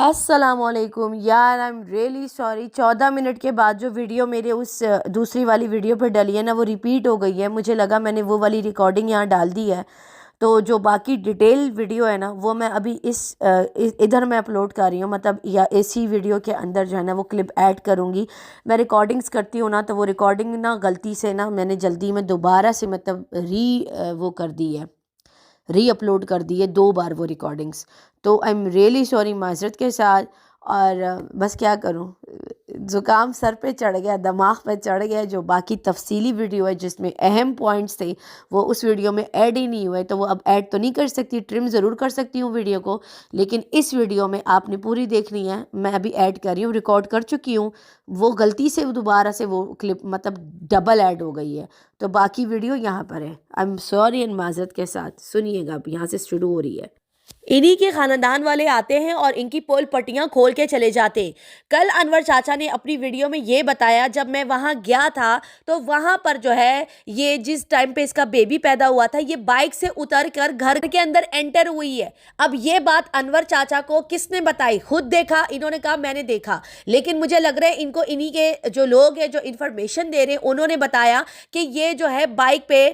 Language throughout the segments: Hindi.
अस्सलामुअलैकुम यार, I am really sorry. 14 minute के बाद जो वीडियो मेरे उस दूसरी वाली वीडियो पर डली है ना, वो रिपीट हो गई है। मुझे लगा मैंने वो वाली रिकॉर्डिंग यहाँ डाल दी है, तो जो बाकी डिटेल वीडियो है ना, वो मैं अभी इधर मैं अपलोड कर रही हूँ, मतलब या इसी वीडियो के अंदर जो है ना वो क्लिप ऐड करूँगी। मैं रिकॉर्डिंग्स करती हूँ ना, तो वो रिकॉर्डिंग ना गलती से ना मैंने जल्दी में दोबारा से मतलब वो कर दी है, री अपलोड कर दी है 2 बार वो रिकॉर्डिंग्स। तो आई एम रियली सॉरी, माजरत के साथ। और बस क्या करूं, ज़ुकाम सर पे चढ़ गया, दिमाग पे चढ़ गया। जो बाकी तफसीली वीडियो है जिसमें अहम पॉइंट्स थे वो उस वीडियो में ऐड ही नहीं हुए, तो वो अब ऐड तो नहीं कर सकती, ट्रिम ज़रूर कर सकती हूँ वीडियो को, लेकिन इस वीडियो में आपने पूरी देखनी है। मैं अभी ऐड कर रही हूँ, रिकॉर्ड कर चुकी हूँ, वो गलती से दोबारा से वो क्लिप मतलब डबल ऐड हो गई है, तो बाकी वीडियो यहाँ पर है। आई एम सॉरी एंड माजरत के साथ। सुनिएगा, अब यहाँ से शुरू हो रही है। इन्हीं के खानदान वाले आते हैं और इनकी पोल पट्टियां खोल के चले जाते। कल अनवर चाचा ने अपनी वीडियो में ये बताया, जब मैं वहां गया था तो वहां पर जो है ये जिस टाइम पे इसका बेबी पैदा हुआ था, ये बाइक से उतर कर घर के अंदर एंटर हुई है। अब ये बात अनवर चाचा को किसने बताई? खुद देखा, इन्होंने कहा मैंने देखा, लेकिन मुझे लग रहा है इनको इन्हीं के जो लोग हैं जो इन्फॉर्मेशन दे रहे हैं उन्होंने बताया कि ये जो है बाइक पे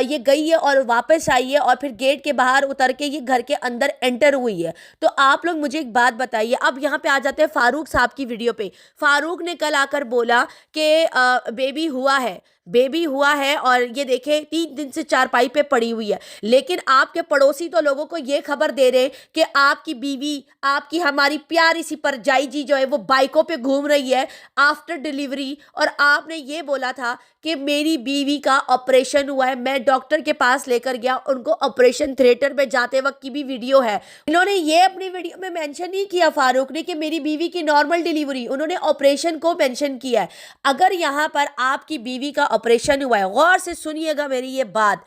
ये गई है और वापस आई है और फिर गेट के बाहर उतर के ये घर के अंदर एंटर हुई है। तो आप लोग मुझे एक बात बताइए। अब यहाँ पे आ जाते हैं फारूक साहब की वीडियो पे। फारूक ने कल आकर बोला कि बेबी हुआ है, बेबी हुआ है और ये देखे 3 दिन से चारपाई पे पड़ी हुई है। लेकिन आपके पड़ोसी तो लोगों को ये खबर दे रहे कि आपकी बीवी, आपकी हमारी प्यारी सी परजाई जी जो है वो बाइकों पे घूम रही है आफ्टर डिलीवरी, और आपने ये बोला था कि मेरी बीवी का ऑपरेशन हुआ है, मैं डॉक्टर के पास लेकर गया, उनको ऑपरेशन थिएटर में जाते वक्त की भी वीडियो है। इन्होंने ये अपनी वीडियो में मेंशन नहीं किया फारूक ने कि मेरी बीवी की नॉर्मल डिलीवरी, उन्होंने ऑपरेशन को मेंशन किया है। अगर यहाँ पर आपकी बीवी का ऑपरेशन हुआ है, गौर से सुनिएगा मेरी ये बात,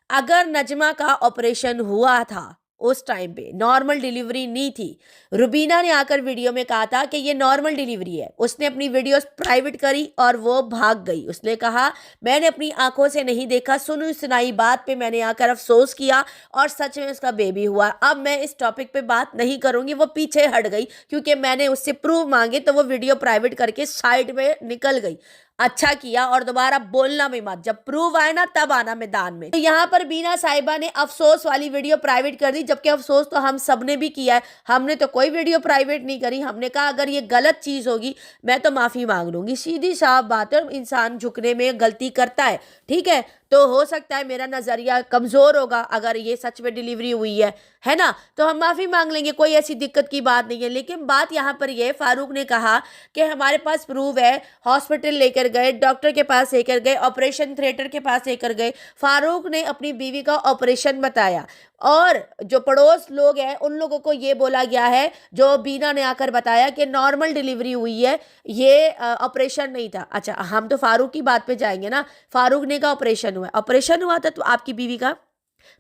अगर नजमा का ऑपरेशन हुआ था उस टाइम पे नॉर्मल डिलीवरी नहीं थी, रुबीना ने आकर वीडियो में कहा था कि ये नॉर्मल डिलीवरी है, उसने अपनी वीडियोस प्राइवेट करी और वो भाग गई। उसने कहा मैंने अपनी आंखों से नहीं देखा, सुनी सुनाई बात पे मैंने आकर अफसोस किया और सच में उसका बेबी हुआ। अब मैं इस टॉपिक पे बात नहीं करूंगी, वो पीछे हट गई क्योंकि मैंने उससे प्रूफ मांगे तो वो वीडियो प्राइवेट करके साइड में निकल गई। अच्छा किया, और दोबारा बोलना भी मत, जब प्रूफ आए ना तब आना मैदान में। तो यहाँ पर बीना साहिबा ने अफसोस वाली वीडियो प्राइवेट कर दी, जबकि अफसोस तो हम सब ने भी किया है। हमने तो कोई वीडियो प्राइवेट नहीं करी, हमने कहा अगर ये गलत चीज होगी मैं तो माफी मांग लूंगी, सीधी साफ बात है। इंसान झुकने में गलती करता है, ठीक है, तो हो सकता है मेरा नजरिया कमजोर होगा, अगर ये सच में डिलीवरी हुई है ना, तो हम माफी मांग लेंगे, कोई ऐसी दिक्कत की बात नहीं है। लेकिन बात यहाँ पर ये, फारूक ने कहा कि हमारे पास प्रूफ है, हॉस्पिटल लेकर गए, डॉक्टर के पास लेकर गए, ऑपरेशन थिएटर के पास लेकर गए। फारूक ने अपनी बीवी का ऑपरेशन बताया और जो पड़ोस लोग हैं उन लोगों को ये बोला गया है, जो बीना ने आकर बताया कि नॉर्मल डिलीवरी हुई है, ये ऑपरेशन नहीं था। अच्छा, हम तो फारूक की बात पे जाएंगे ना। फारूक ने कहा ऑपरेशन हुआ, ऑपरेशन हुआ था तो आपकी बीवी का,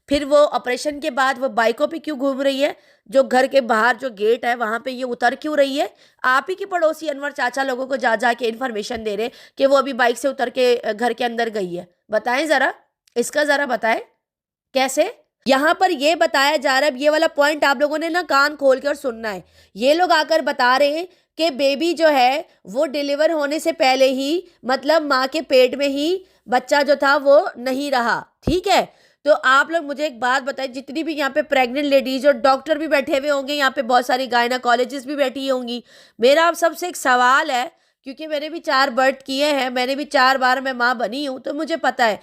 फिर वो ऑपरेशन के बाद वो बाइकों पे क्यों घूम रही है? जो घर के बाहर जो गेट है वहां पे ये उतर क्यों रही है? आप ही की पड़ोसी अनवर चाचा लोगों को जा जा के इन्फॉर्मेशन दे रहे कि वो अभी बाइक से उतर के घर के अंदर गई है। बताएं जरा, इसका जरा बताएं कैसे। यहां पर ये बताया जा रहा है, ये वाला पॉइंट आप लोगों ने ना कान खोल कर सुनना है। ये लोग आकर बता रहे हैं कि बेबी जो है वो डिलीवर होने से पहले ही, मतलब माँ के पेट में ही बच्चा जो था वो नहीं रहा, ठीक है। तो आप लोग मुझे एक बात बताएं, जितनी भी यहाँ पे प्रेग्नेंट लेडीज और डॉक्टर भी बैठे हुए होंगे, यहाँ पे बहुत सारी गायनाकोलॉजिस्ट भी बैठी होंगी, मेरा आप सबसे एक सवाल है, क्योंकि मैंने भी 4 बर्थ किए हैं, मैंने भी 4 बार मैं माँ बनी हूं, तो मुझे पता है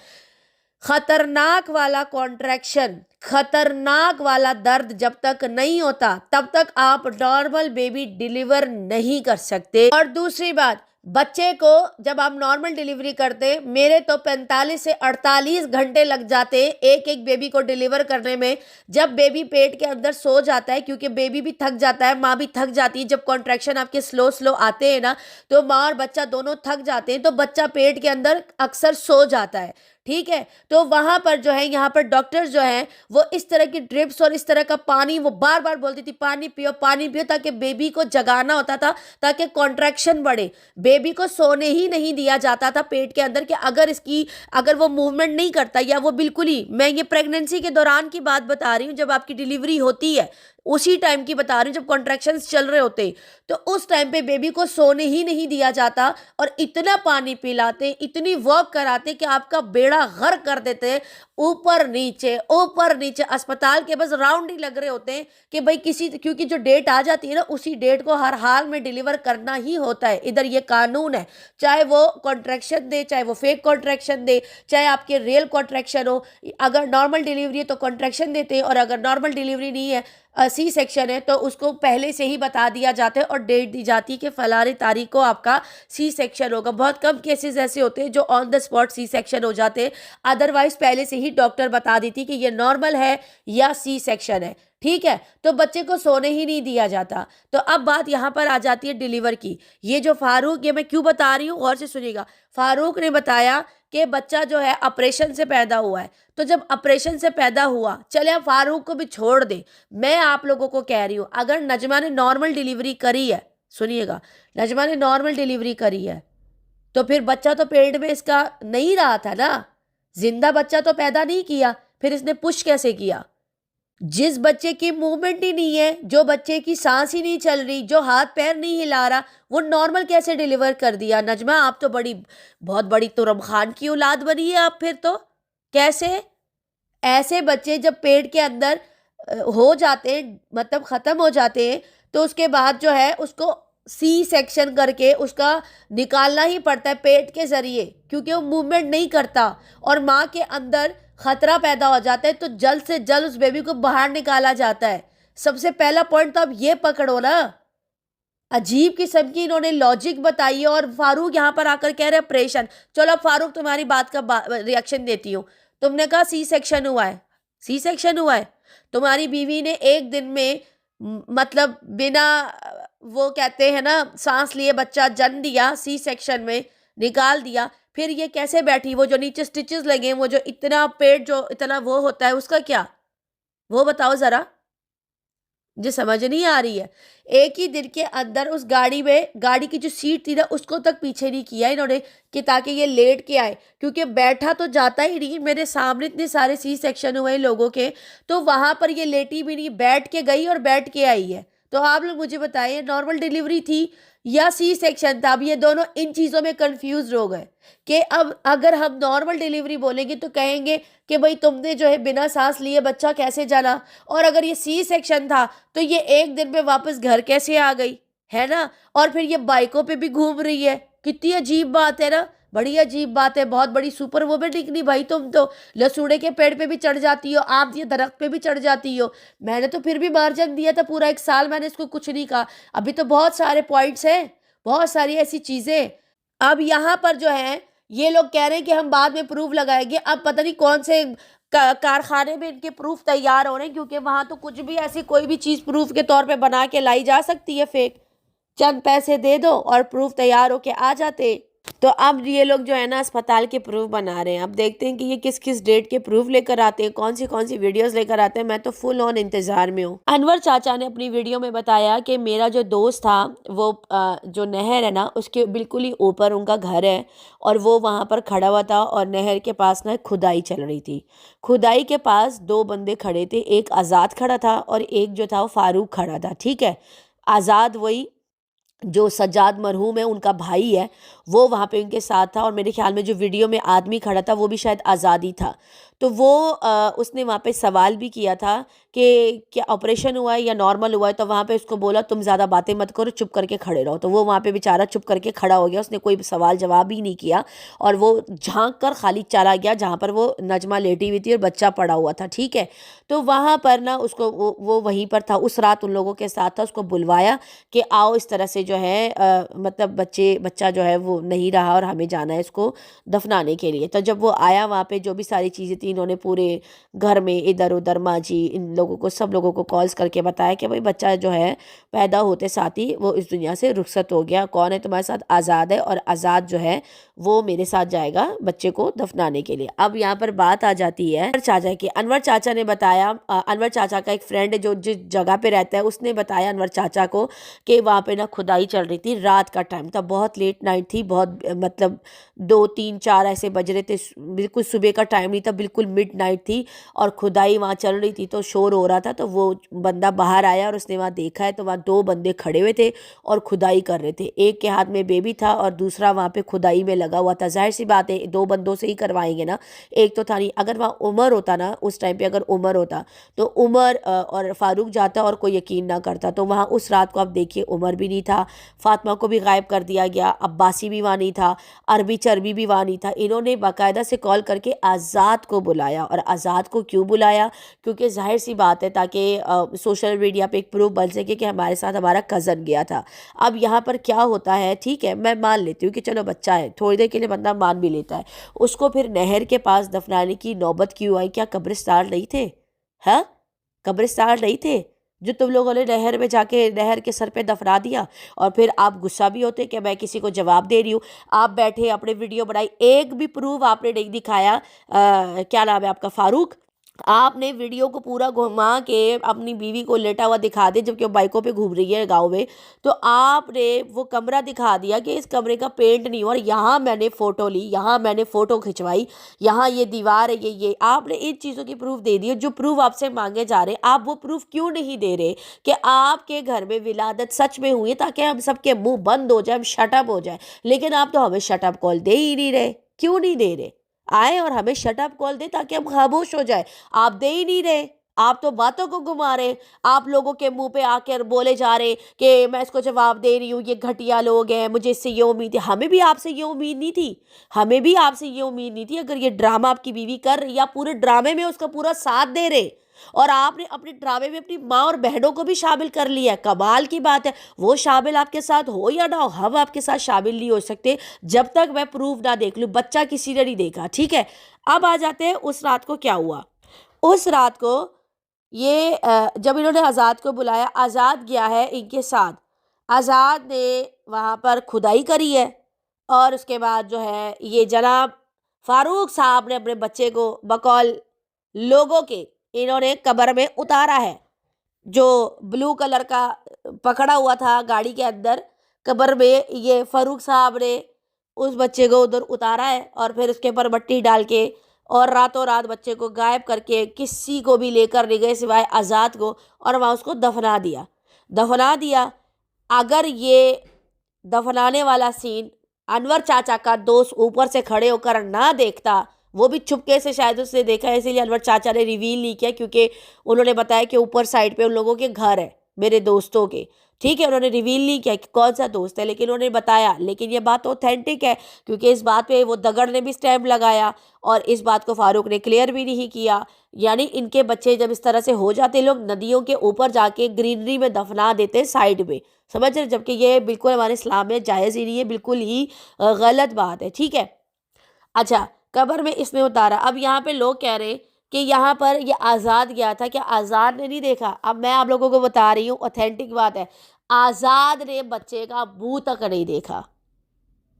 खतरनाक वाला कॉन्ट्रैक्शन, खतरनाक वाला दर्द जब तक नहीं होता तब तक आप नॉर्मल बेबी डिलीवर नहीं कर सकते। और दूसरी बात, बच्चे को जब आप नॉर्मल डिलीवरी करते, मेरे तो 45 से 48 घंटे लग जाते एक एक बेबी को डिलीवर करने में। जब बेबी पेट के अंदर सो जाता है, क्योंकि बेबी भी थक जाता है, माँ भी थक जाती है, जब कॉन्ट्रैक्शन आपके स्लो स्लो आते हैं ना, तो माँ और बच्चा दोनों थक जाते हैं, तो बच्चा पेट के अंदर अक्सर सो जाता है, ठीक है। तो वहां पर जो है, यहाँ पर डॉक्टर्स जो हैं वो इस तरह की ड्रिप्स और इस तरह का पानी, वो बार बार बोलती थी पानी पियो पानी पियो, ताकि बेबी को जगाना होता था, ताकि कॉन्ट्रैक्शन बढ़े। बेबी को सोने ही नहीं दिया जाता था पेट के अंदर, कि अगर वो मूवमेंट नहीं करता या वो बिल्कुल ही, मैं ये प्रेगनेंसी के दौरान की बात बता रही हूँ, जब आपकी डिलीवरी होती है, उसी टाइम की बता रही हूँ जब कॉन्ट्रैक्शंस चल रहे होते, तो उस टाइम पे बेबी को सोने ही नहीं दिया जाता और इतना पानी पिलाते, इतनी वर्क कराते कि आपका बेड़ा गर्क कर देते। ऊपर नीचे अस्पताल के बस राउंड ही लग रहे होते हैं कि भाई किसी, क्योंकि जो डेट आ जाती है ना उसी डेट को हर हाल में डिलीवर करना ही होता है। इधर ये कानून है, चाहे वो कॉन्ट्रैक्शन दे, चाहे वो फेक कॉन्ट्रैक्शन दे, चाहे आपके रियल कॉन्ट्रैक्शन हो। अगर नॉर्मल डिलीवरी है तो कॉन्ट्रैक्शन देते हैं, और अगर नॉर्मल डिलीवरी नहीं है, सी सेक्शन है, तो उसको पहले से ही बता दिया जाता है और डेट दी जाती है कि फलानी तारीख को आपका सी सेक्शन होगा। बहुत कम केसेस ऐसे होते हैं जो on the spot C section हो जाते हैं, अदरवाइज पहले से ही डॉक्टर बता देती कि ये नॉर्मल है या सी सेक्शन है। ठीक है, तो बच्चे को सोने ही नहीं दिया जाता। तो अब बात यहाँ पर आ जाती है डिलीवर की। ये जो फारूक, ये मैं क्यों बता रही हूँ, गौर से सुनिएगा। फारूक ने बताया कि बच्चा जो है ऑपरेशन से पैदा हुआ है। तो जब ऑपरेशन से पैदा हुआ, चले आप फारूक को भी छोड़ दे, मैं आप लोगों को कह रही हूँ, अगर नजमा ने नॉर्मल डिलीवरी करी है, सुनिएगा, नजमा ने नॉर्मल डिलीवरी करी है, तो फिर बच्चा तो पेट में इसका नहीं रहा था ना, जिंदा बच्चा तो पैदा नहीं किया, फिर इसने पुश कैसे किया? जिस बच्चे की मूवमेंट ही नहीं है, जो बच्चे की सांस ही नहीं चल रही, जो हाथ पैर नहीं हिला रहा, वो नॉर्मल कैसे डिलीवर कर दिया? नजमा, आप तो बहुत बड़ी तुरम खान की औलाद बनी है आप। फिर तो कैसे? ऐसे बच्चे जब पेट के अंदर हो जाते हैं, मतलब ख़त्म हो जाते हैं, तो उसके बाद जो है उसको सी सेक्शन करके उसका निकालना ही पड़ता है पेट के ज़रिए, क्योंकि वो मूवमेंट नहीं करता और माँ के अंदर ख़तरा पैदा हो जाता है। तो जल्द से जल्द उस बेबी को बाहर निकाला जाता है। सबसे पहला पॉइंट तो अब ये पकड़ो ना। अजीब किस्म की इन्होंने लॉजिक बताई है, और फारूक यहाँ पर आकर कह रहे ऑपरेशन। चलो फारूक, तुम्हारी बात का रिएक्शन देती हूँ। तुमने कहा सी सेक्शन हुआ है, सी सेक्शन हुआ है। तुम्हारी बीवी ने एक दिन में मतलब बिना वो कहते हैं ना सांस लिए बच्चा जन्म दिया, सी सेक्शन में निकाल दिया। फिर ये कैसे बैठी? वो जो नीचे स्टिचेस लगे, वो जो इतना पेट जो इतना वो होता है, उसका क्या, वो बताओ ज़रा, मुझे समझ नहीं आ रही है। एक ही दिन के अंदर उस गाड़ी में, गाड़ी की जो सीट थी ना उसको तक पीछे नहीं किया इन्होंने कि ताकि ये लेट के आए, क्योंकि बैठा तो जाता ही नहीं। मेरे सामने इतने सारे सी सेक्शन हुए लोगों के, तो वहां पर ये लेटी भी नहीं, बैठ के गई और बैठ के आई है। तो आप लोग मुझे बताइए, नॉर्मल डिलीवरी थी या सी सेक्शन था? अब ये दोनों इन चीज़ों में कंफ्यूज हो गए कि अब अगर हम नॉर्मल डिलीवरी बोलेंगे तो कहेंगे कि भाई तुमने जो है बिना सांस लिए बच्चा कैसे जाना, और अगर ये सी सेक्शन था तो ये एक दिन में वापस घर कैसे आ गई, है ना? और फिर ये बाइकों पे भी घूम रही है। कितनी अजीब बात है ना, बड़ी अजीब बात है। बहुत बड़ी सुपर वुमन निकली भाई तुम तो। लसूड़े के पेड़ पे भी चढ़ जाती हो, आम के दरख्त पे भी चढ़ जाती हो। मैंने तो फिर भी मार्जिन दिया था पूरा 1 साल, मैंने इसको कुछ नहीं कहा। अभी तो बहुत सारे पॉइंट्स हैं, बहुत सारी ऐसी चीज़ें। अब यहाँ पर जो है ये लोग कह रहे हैं कि हम बाद में प्रूफ लगाएंगे। अब पता नहीं कौन से कारखाने में इनके प्रूफ तैयार हो रहे हैं, क्योंकि वहाँ तो कुछ भी ऐसी कोई भी चीज़ प्रूफ के तौर पे बना के लाई जा सकती है फेक। चंद पैसे दे दो और प्रूफ तैयार होके आ जाते। तो अब ये लोग जो है ना अस्पताल के प्रूफ बना रहे हैं। अब देखते हैं कि ये किस किस डेट के प्रूफ लेकर आते हैं, कौन सी वीडियोस लेकर आते हैं। मैं तो फुल ऑन इंतज़ार में हूँ। अनवर चाचा ने अपनी वीडियो में बताया कि मेरा जो दोस्त था वो जो नहर है ना उसके बिल्कुल ही ऊपर उनका घर है, और वो वहाँ पर खड़ा हुआ था और नहर के पास ना खुदाई चल रही थी। खुदाई के पास 2 बंदे खड़े थे, एक आज़ाद खड़ा था और एक जो था वो फारूक खड़ा था। ठीक है, आज़ाद वही जो सज्जाद मरहूम है उनका भाई है, वो वहाँ पे उनके साथ था। और मेरे ख्याल में जो वीडियो में आदमी खड़ा था वो भी शायद आज़ादी था। तो वो उसने वहाँ पे सवाल भी किया था कि क्या ऑपरेशन हुआ है या नॉर्मल हुआ है। तो वहाँ पे उसको बोला तुम ज़्यादा बातें मत करो, चुप करके खड़े रहो। तो वो वहाँ पे बेचारा चुप करके खड़ा हो गया, उसने कोई सवाल जवाब ही नहीं किया, और वो झांक कर खाली चला गया जहाँ पर वो नजमा लेटी हुई थी और बच्चा पड़ा हुआ था। ठीक है, तो वहाँ पर ना उसको वो वहीं पर था, उस रात उन लोगों के साथ था। उसको बुलवाया कि आओ इस तरह से जो है मतलब बच्चा जो है वो नहीं रहा और हमें जाना है इसको दफनाने के लिए। तो जब वो आया वहाँ पे जो भी सारी चीज़ें थी, इन्होंने पूरे घर में इधर उधर माँ जी इन लोगों को, सब लोगों को कॉल्स करके बताया कि भाई बच्चा जो है पैदा होते साथ ही वो इस दुनिया से रुखसत हो गया। कौन है तुम्हारे साथ? आज़ाद है, और आज़ाद जो है वो मेरे साथ जाएगा बच्चे को दफनाने के लिए। अब यहाँ पर बात आ जाती है अनवर चाचा की। अनवर चाचा ने बताया, अनवर चाचा का एक फ्रेंड जो जिस जगह पे रहता है उसने बताया अनवर चाचा को कि वहाँ पे ना खुदाई चल रही थी, रात का टाइम था, बहुत लेट नाइट थी, बहुत मतलब 2 3 4 ऐसे बज रहे थे, बिल्कुल सुबह का टाइम नहीं था, बिल्कुल बिल्कुल मिडनाइट थी और खुदाई वहाँ चल रही थी, तो शोर हो रहा था। तो वो बंदा बाहर आया और उसने वहाँ देखा है, तो वहाँ 2 बंदे खड़े हुए थे और खुदाई कर रहे थे। एक के हाथ में बेबी था और दूसरा वहाँ पे खुदाई में लगा हुआ था। जाहिर सी बात है 2 बंदों से ही करवाएंगे ना, एक तो था नहीं। अगर वहाँ उमर होता ना, उस टाइम पे अगर उमर होता तो उमर और फारूक जाता और कोई यकीन ना करता। तो वहाँ उस रात को आप देखिए उमर भी नहीं था, फातिमा को भी गायब कर दिया गया, अब्बासी भी वहाँ नहीं था, अरबी चरबी भी वहाँ नहीं था। इन्होंने बाकायदा से कॉल करके आज़ाद को बुलाया। और आज़ाद को क्यों बुलाया? क्योंकि जाहिर सी बात है ताकि सोशल मीडिया पे एक प्रूफ बन सके कि हमारे साथ हमारा कज़न गया था। अब यहाँ पर क्या होता है, ठीक है मैं मान लेती हूँ कि चलो बच्चा है, थोड़ी देर के लिए बंदा मान भी लेता है, उसको फिर नहर के पास दफनाने की नौबत क्यों आई? क्या कब्रिस्तान नहीं थे? हाँ, कब्रिस्तान नहीं थे जो तुम लोगों ने नहर में जाके नहर के सर पे दफना दिया? और फिर आप गुस्सा भी होते कि मैं किसी को जवाब दे रही हूँ। आप बैठे अपने वीडियो बनाई, एक भी प्रूफ आपने नहीं दिखाया। क्या नाम है आपका, फारूक, आपने वीडियो को पूरा घुमा के अपनी बीवी को लेटा हुआ दिखा दे जबकि वो बाइकों पे घूम रही है गांव में। तो आपने वो कमरा दिखा दिया कि इस कमरे का पेंट नहीं हुआ और यहाँ मैंने फ़ोटो ली, यहाँ मैंने फ़ोटो खिंचवाई, यहाँ ये दीवार है, ये आपने इन चीज़ों की प्रूफ दे दी। जो प्रूफ आपसे मांगे जा रहे, आप वो प्रूफ क्यों नहीं दे रहे कि आपके घर में विलादत सच में हुई है, ताकि हम सबके मुंह बंद हो जाए, हम शटअप हो जाए। लेकिन आप तो हमें शटअप कॉल दे ही नहीं रहे। क्यों नहीं दे रहे? आए और हमें शटअप कॉल दे ताकि हम खामोश हो जाए। आप दे ही नहीं रहे, आप तो बातों को घुमा रहे। आप लोगों के मुंह पे आकर बोले जा रहे कि मैं इसको जवाब दे रही हूँ, ये घटिया लोग हैं, मुझे इससे ये उम्मीद थी। हमें भी आपसे ये उम्मीद नहीं थी, हमें भी आपसे ये उम्मीद नहीं थी। अगर ये ड्रामा आपकी बीवी कर रही है, आप पूरे ड्रामे में उसका पूरा साथ दे रहे और आपने अपने ड्रामे में अपनी माँ और बहनों को भी शामिल कर लिया है। कमाल की बात है। वो शामिल आपके साथ हो या ना हो, हम आपके साथ शामिल नहीं हो सकते जब तक मैं प्रूफ ना देख लूँ। बच्चा किसी ने नहीं देखा, ठीक है। अब आ जाते हैं उस रात को क्या हुआ। उस रात को ये जब इन्होंने आज़ाद को बुलाया, आज़ाद गया है इनके साथ। आज़ाद ने वहाँ पर खुदाई करी है और उसके बाद जो है ये जनाब फारूक साहब ने अपने बच्चे को बकौल लोगों के इन्होंने कब्र में उतारा है। जो ब्लू कलर का पकड़ा हुआ था गाड़ी के अंदर कब्र में, ये फारूक साहब ने उस बच्चे को उधर उतारा है और फिर उसके ऊपर मट्टी डाल के और रातों रात बच्चे को गायब करके किसी को भी लेकर नहीं गए सिवाय आज़ाद को, और वहाँ उसको दफना दिया, दफना दिया। अगर ये दफनाने वाला सीन अनवर चाचा का दोस्त ऊपर से खड़े होकर ना देखता, वो भी चुपके से शायद उसने देखा है, इसीलिए अनवर चाचा ने रिवील नहीं किया, क्योंकि उन्होंने बताया कि ऊपर साइड पे उन लोगों के घर है, मेरे दोस्तों के, ठीक है। उन्होंने रिवील नहीं किया कि कौन सा दोस्त है, लेकिन उन्होंने बताया। लेकिन ये बात ऑथेंटिक है क्योंकि इस बात पे वो दगड़ ने भी स्टैम्प लगाया और इस बात को फारूक ने क्लियर भी नहीं किया। यानी इनके बच्चे जब इस तरह से हो जाते, लोग नदियों के ऊपर जाके ग्रीनरी में दफना देते साइड में, समझ रहे, जबकि ये बिल्कुल हमारे इस्लाम में जायज़ ही नहीं है, बिल्कुल ही गलत बात है, ठीक है। अच्छा, कब्र में इसने उतारा। अब यहाँ पे लोग कह रहे कि यहाँ पर ये आज़ाद गया था, क्या आज़ाद ने नहीं देखा? अब मैं आप लोगों को बता रही हूँ, ऑथेंटिक बात है, आज़ाद ने बच्चे का मुंह तक नहीं देखा,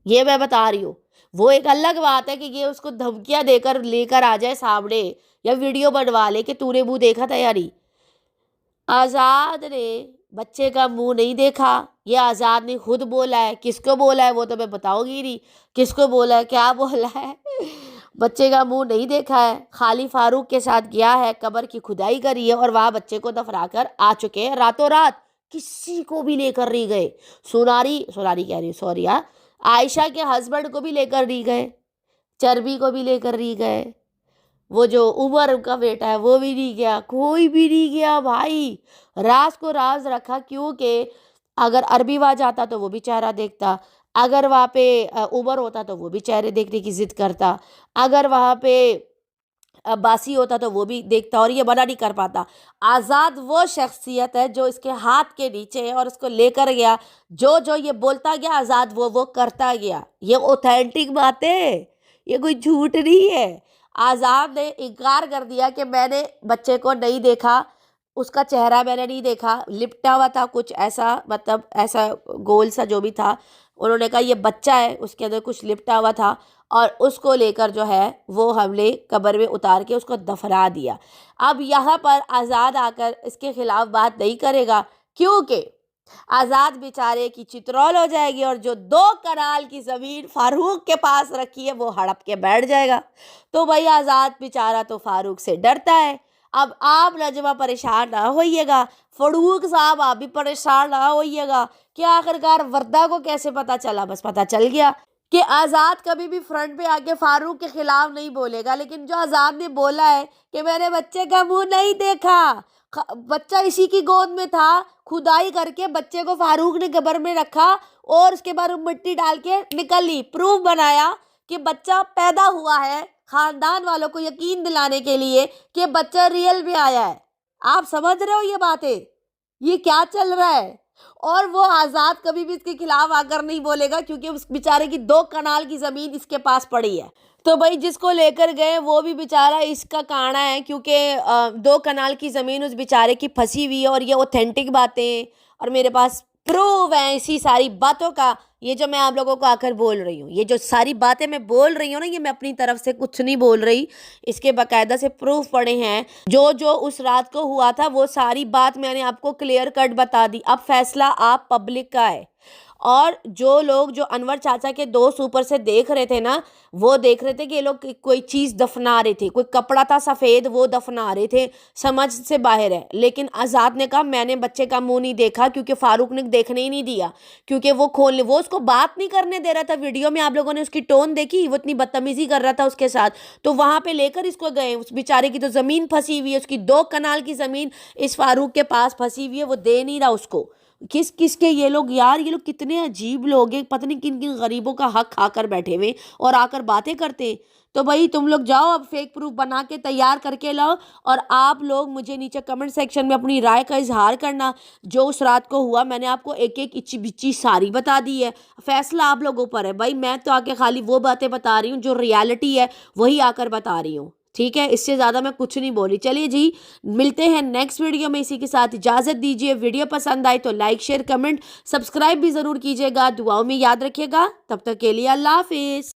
ये मैं बता रही हूँ। वो एक अलग बात है कि ये उसको धमकियां देकर लेकर आ जाए सामने या वीडियो बनवा ले कि तूने मुंह देखा था या नहीं। आज़ाद ने बच्चे का मुंह नहीं देखा, ये आज़ाद ने खुद बोला है। किसको बोला है वो तो मैं बताऊंगी नहीं, किसको बोला है, क्या बोला है। बच्चे का मुंह नहीं देखा है, खाली फारूक के साथ गया है, कब्र की खुदाई करी है और वहां बच्चे को दफना कर आ चुके हैं रातों रात। किसी को भी लेकर नहीं गए। सोनारी सोनारी कह रही, सॉरी यार, आयशा के हस्बैंड को भी लेकर नहीं गए, चर्बी को भी लेकर नहीं गए, वो जो उमर का बेटा है वो भी नहीं गया, कोई भी नहीं गया भाई। राज को राज रखा, क्योंकि अगर अरबी वहाँ जाता तो वो भी चेहरा देखता, अगर वहाँ पे उमर होता तो वो भी चेहरे देखने की जिद करता, अगर वहाँ पे अब्बासी होता तो वो भी देखता, और ये मना नहीं कर पाता। आज़ाद वो शख्सियत है जो इसके हाथ के नीचे है और उसको लेकर गया, जो जो ये बोलता गया आज़ाद वो करता गया। ये ऑथेंटिक बात है, ये कोई झूठ नहीं है। आज़ाद ने इनकार कर दिया कि मैंने बच्चे को नहीं देखा, उसका चेहरा मैंने नहीं देखा, लिपटा हुआ था कुछ ऐसा, मतलब ऐसा गोल सा जो भी था। उन्होंने कहा ये बच्चा है, उसके अंदर कुछ लिपटा हुआ था और उसको लेकर जो है वो हमने कब्र में उतार के उसको दफना दिया। अब यहाँ पर आज़ाद आकर इसके खिलाफ बात नहीं करेगा, क्योंकि आज़ाद बेचारे की चित्रौल हो जाएगी और जो 2 कनाल की ज़मीन फारूक के पास रखी है वो हड़प के बैठ जाएगा। तो भाई आज़ाद बेचारा तो फारूक से डरता है। अब आप नजमा परेशान ना होइएगा, फारूक साहब आप भी परेशान ना होइएगा कि आखिरकार वर्दा को कैसे पता चला। बस पता चल गया कि आज़ाद कभी भी फ्रंट पे आके फारूक के खिलाफ नहीं बोलेगा, लेकिन जो आज़ाद ने बोला है कि मैंने बच्चे का मुंह नहीं देखा, बच्चा इसी की गोद में था, खुदाई करके बच्चे को फारूक ने कब्र में रखा और उसके बाद मिट्टी डाल के निकल ली, प्रूफ बनाया कि बच्चा पैदा हुआ है, खानदान वालों को यकीन दिलाने के लिए कि बच्चा रियल में आया है। आप समझ रहे हो ये बातें, ये क्या चल रहा है। और वो आज़ाद कभी भी इसके खिलाफ आकर नहीं बोलेगा क्योंकि उस बेचारे की 2 कनाल की ज़मीन इसके पास पड़ी है। तो भाई जिसको लेकर गए वो भी बेचारा इसका काना है क्योंकि 2 कनाल की ज़मीन उस बेचारे की फंसी हुई है और ये ऑथेंटिक बातें और मेरे पास प्रूव है इसी सारी बातों का। ये जो मैं आप लोगों को आकर बोल रही हूँ, ये जो सारी बातें मैं बोल रही हूँ ना, ये मैं अपनी तरफ से कुछ नहीं बोल रही, इसके बाकायदा से प्रूफ पड़े हैं। जो जो उस रात को हुआ था वो सारी बात मैंने आपको क्लियर कट बता दी। अब फैसला आप पब्लिक का है। और जो लोग जो अनवर चाचा के दोस्त ऊपर से देख रहे थे ना, वो देख रहे थे कि ये लोग कोई चीज़ दफना रहे थे, कोई कपड़ा था सफ़ेद वो दफना रहे थे, समझ से बाहर है। लेकिन आज़ाद ने कहा मैंने बच्चे का मुंह नहीं देखा क्योंकि फारूक ने देखने ही नहीं दिया, क्योंकि वो उसको बात नहीं करने दे रहा था। वीडियो में आप लोगों ने उसकी टोन देखी, वो इतनी बदतमीज़ी कर रहा था उसके साथ। तो वहाँ पे लेकर इसको गए, उस बेचारे की तो ज़मीन फंसी हुई है, उसकी 2 कनाल की ज़मीन इस फारूक के पास फंसी हुई है, वो दे नहीं रहा उसको। किस किस के ये लोग यार, ये लोग कितने अजीब लोग हैं, पता नहीं किन किन गरीबों का हक खाकर बैठे हुए और आकर बातें करते हैं। तो भाई तुम लोग जाओ अब फेक प्रूफ बना के तैयार करके लाओ और आप लोग मुझे नीचे कमेंट सेक्शन में अपनी राय का इजहार करना। जो उस रात को हुआ मैंने आपको एक एक इच्ची बिच्ची सारी बता दी है, फैसला आप लोगों पर है भाई। मैं तो आके खाली वो बातें बता रही हूँ जो रियलिटी है, वही आकर बता रही हूँ, ठीक है। इससे ज़्यादा मैं कुछ नहीं बोली। चलिए जी, मिलते हैं नेक्स्ट वीडियो में। इसी के साथ इजाज़त दीजिए। वीडियो पसंद आए तो लाइक शेयर कमेंट सब्सक्राइब भी ज़रूर कीजिएगा। दुआओं में याद रखिएगा। तब तक के लिए अल्लाह हाफिज़।